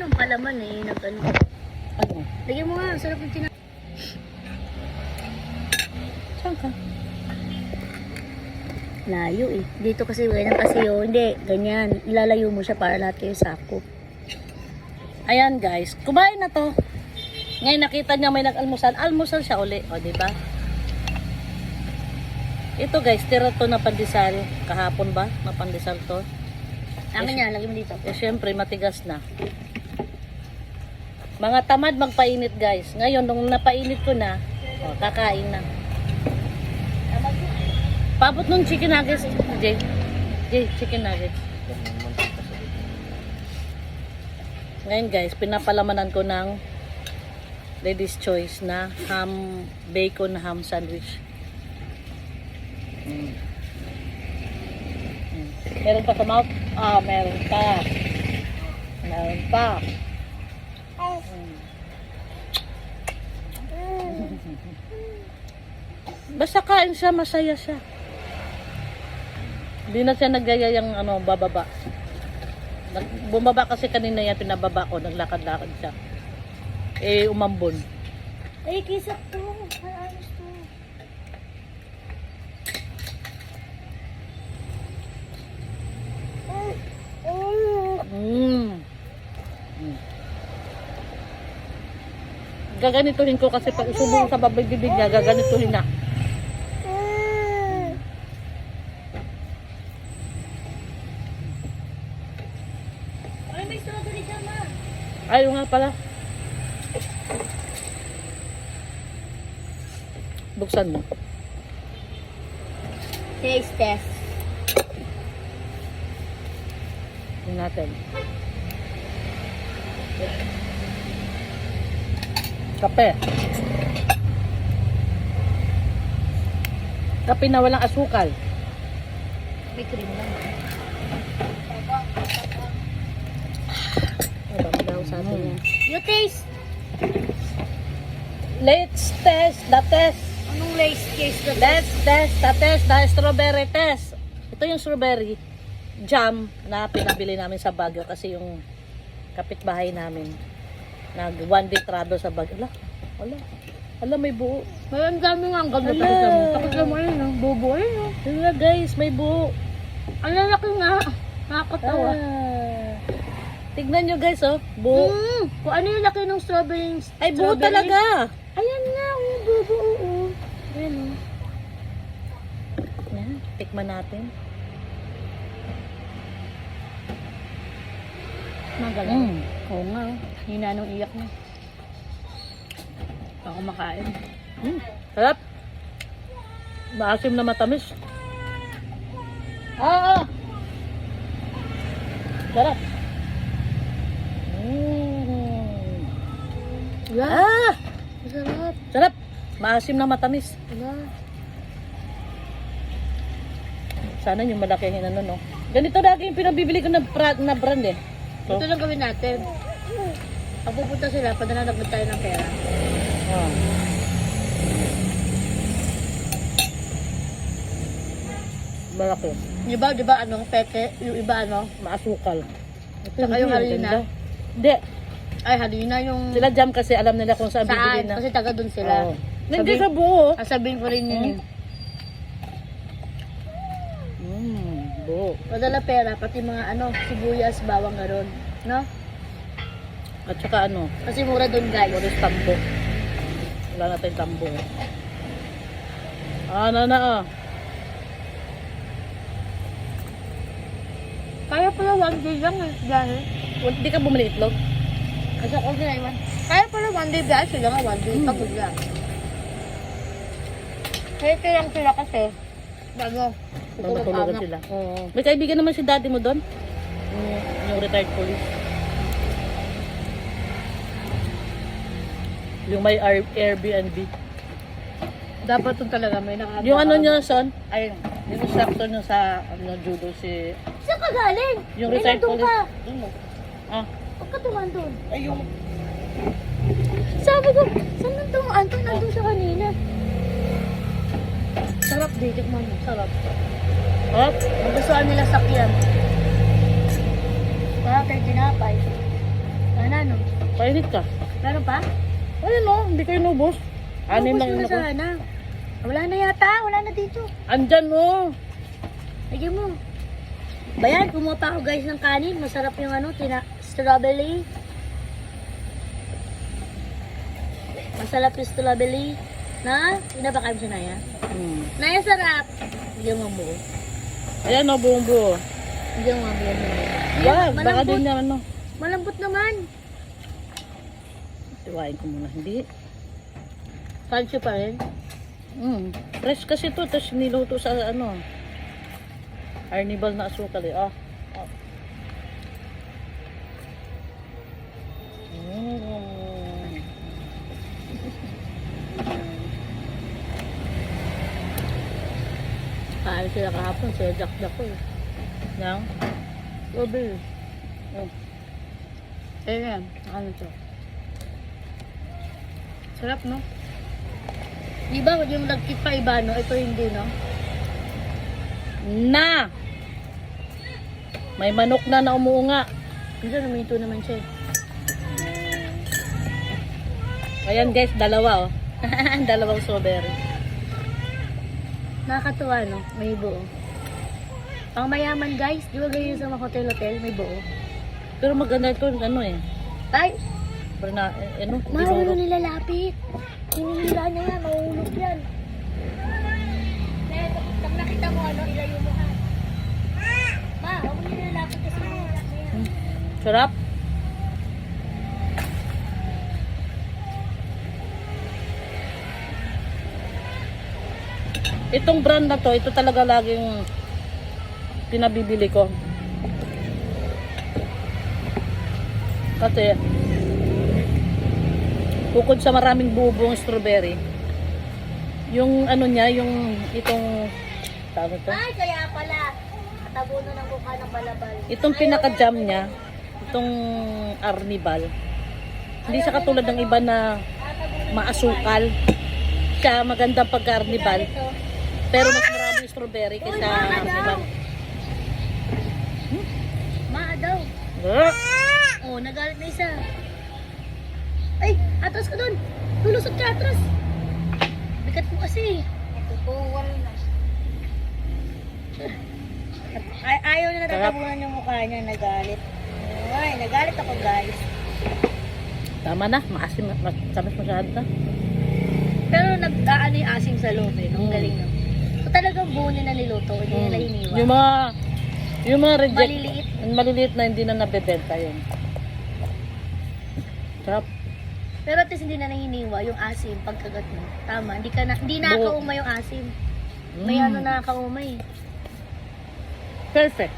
ng palaman eh. Nag-ano. Ano? Lagyan mo nga. Sarap yung tinapay. Saan ka? Layo eh. Dito kasi ganyan kasi yun. Hindi, ganyan. Ilalayo mo siya para lahat kayo sako. Ayan guys, kumain na to. Ngayon nakita niya may nag-almusal. Almusal siya uli, o diba? Ito guys, tira to na pandesal. Kahapon ba? Na pandesal to. Amin yan, lagyan mo dito. Eh syempre, matigas na. Mga tamad magpainit guys. Ngayon, nung napainit ko na, kakain na. Paabot nung chicken nuggets, Jay. Jay, chicken nuggets. Ngayon guys, pinapalamanan ko ng Lady's Choice na ham, bacon ham sandwich. Meron pa sa mouth? Ah, meron pa. Meron pa. Basta kain siya, masaya siya. Hindi na siya nagyayayang bababa. Bumaba kasi kanina yan, pinababa ko, naglakad-lakad siya. Eh, umambon. Ay, kisak to. Ayos to. Gaganituhin ko kasi pag isubong sa babay-bibig niya, gaganituhin na. Ay, may strawberry dyan, ma. Ayaw nga pala. Buksan mo. Taste test. Tingnan natin. Kape. Kape na walang asukal. May cream lang. Ano ba daw sa atin yan? You taste. Let's test the test. Anong lace case na Let's test the test, the strawberry test. Ito yung strawberry jam na pinabili namin sa Baguio kasi yung kapitbahay namin nag one day travel sa Baguio. Ala, may buo. May ang dami nga ang ganda. Ala. Takot mo yun, no? Bobo yun, no? Tingnan nga guys, may buo. Ang lalaki nga. Nakakatawa. Tignan nyo guys, oh. Buo. Kung ano yung laki ng strawberry. Ay, buo talaga. Ayan nga, bobo, oo. Ayan, oh. Yan, tikman natin. Magaling. Oo nga, oh. Hina nung iyak na. Ako makain. Sarap. Maasim na matamis. Ah! Sarap. Ah! Masarap. Sarap. Maasim na matamis. Wala. Sana yung malaki yung no? Ganito lagi yung pinabibili ko na brand eh. So, Ito lang gawin natin. Pag pupunta sila, padanalag tayo ng pera. Malaki. Di ba, peke, yung iba, Maasukal. Saka yung harina. Hindi. Ay, harina yung... Sila jam kasi alam nila kung saan bibili Saan? na. Kasi taga dun sila. Oo. Hindi sa buo. Sabihin ko rin yun. Buo. Padala pera, pati mga sibuyas, bawang garon. No? At saka Kasi mura dun, guys. Boris tambo. Wala na tayong tambo. Kaya pala 1 day lang eh. Dahil. Hindi ka bumili itlog? Kasi ako ginaiwan. Kaya pala 1 day dahil sila nga 1 day. Pagod lang. Kaya lang sila kasi. Bago. Matulugan sila. Oo. May kaibigan naman si daddy mo doon? Yung retired police. Yung may Airbnb. Dapat yung talaga may nakakatawa. Yung nyo, son? Ay, yung instructor nyo sa judo si... Saan ka galing? Yung retired nandun police. ka. Doon mo. Ah. Huwag ka tumandun. Ay, yung... Sabi ko, saan nandun? Anton nandun siya kanina. Sarap di, tikman mo. Sarap. Hop. Magustuhan nila sakyan. Wala kayo tinapay. Sana Painit ka. Meron pa? Ayun o, hindi kayo nubos. Anin Ubus lang mo yun na ako. sana. Wala na yata. Wala na dito. Andyan o. Lagyan mo. Bayan, kumuha pa ako guys ng kanin. Masarap yung ano, strawberry. Masarap yung strawberry. Na? Pinapakain mo si Naya? Naya, sarap. Bigyan mo ang buo. Ayan o, buong buo. Bigyan mo ang buo. Wag, baka din na ano. Malambot naman. Iwain ko muna. Hindi. Crunchy pa rin. Fresh kasi to, tapos niluto sa ano. Arnibal na asukal eh. Ah. Ah. Kain sila kahapon. Sila Jack ko eh. Yang? Strawberry. Oh. Ayan. Ano to? Sarap, no? Di ba yung nagkit pa iba, no? Ito hindi, no? Na! May manok na umuunga. Ito, naminto naman siya eh. Ayan guys, dalawa oh. Dalawang strawberry. Nakakatuwa, no? May buo. Pang mayaman, guys. Di ba ganyan sa mga hotel-hotel? May buo. Pero maganda ito, ano eh. Ay! Pero na, ano, Mahulog nila lapit. Hinihila niya yan. Mahulog yan. Kaya pag nakita mo, ano, ilayo mo ha. Ma, huwag mo nila lapit kasi mahulog na yan. Sarap. Itong brand na to, ito talaga laging pinabibili ko. Kasi bukod sa maraming bubong strawberry, yung ano niya, yung itong tawag ito. Ay, kaya pala. Katabuno ng mukha ng balabal. Itong pinaka-jam niya, itong Arnibal. Hindi siya katulad ng iba na maasukal. Siya magandang pagka-Arnibal. Pero mas maraming strawberry kaysa Arnibal. Maa daw. Oh, nagalit na isa. Ay, atras ka doon. Lulusot ka, atras. Bigat mo kasi. Ito po, wala na. Ayaw na natatabunan yung mukha niya, nagalit. Ay, nagalit ako guys. Tama na, maasim, masamis masyado na. Pero nag-aano yung asim sa loob eh. Ang galing no. So talagang buo nila niluto, hindi nila hiniwa. Yung mga reject, Maliliit. maliliit na hindi na nabebenta yun. Sarap. Pero at least hindi na hiniwa yung asim pagkagat mo. Tama, hindi na Buo. kauma yung asim. May ano na kauma eh. Perfect.